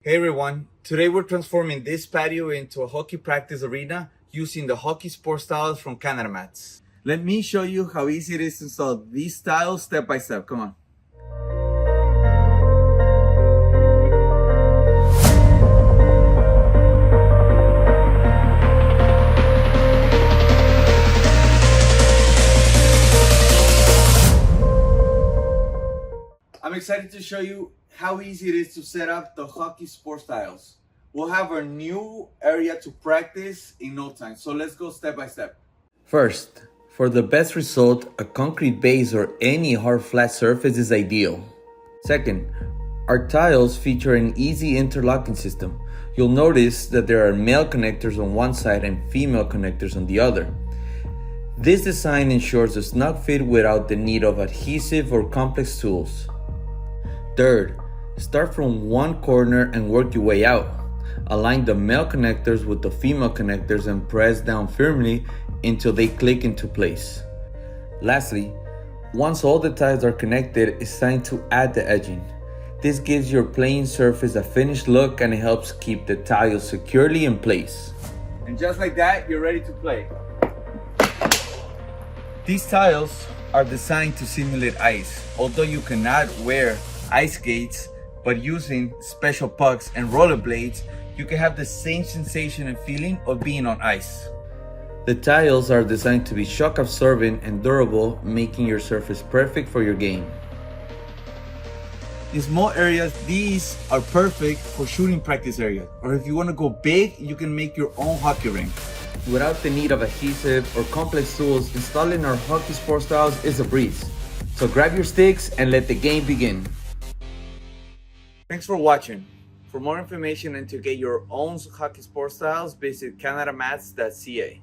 Hey everyone, today we're transforming this patio into a hockey practice arena using the hockey sport styles from Canada Mats. Let me show you how easy it is to install these styles step by step. Come on. I'm excited to show you how easy it is to set up the hockey sport styles. We'll have our new area to practice in no time, so let's go step by step. First, for the best result, a concrete base or any hard flat surface is ideal. Second, our tiles feature an easy interlocking system. You'll notice that there are male connectors on one side and female connectors on the other. This design ensures a snug fit without the need of adhesive or complex tools. Third, start from one corner and work your way out. Align the male connectors with the female connectors and press down firmly until they click into place. Lastly, once all the tiles are connected, it's time to add the edging. This gives your playing surface a finished look and it helps keep the tiles securely in place. And just like that, you're ready to play. These tiles are designed to simulate ice, although you cannot wear ice skates, but using special pucks and rollerblades, you can have the same sensation and feeling of being on ice. The tiles are designed to be shock absorbent and durable, making your surface perfect for your game. In small areas, these are perfect for shooting practice areas, or if you want to go big, you can make your own hockey rink. Without the need of adhesive or complex tools, installing our hockey sport styles is a breeze. So grab your sticks and let the game begin. Thanks for watching. For more information and to get your own hockey sport styles, visit canadamats.ca.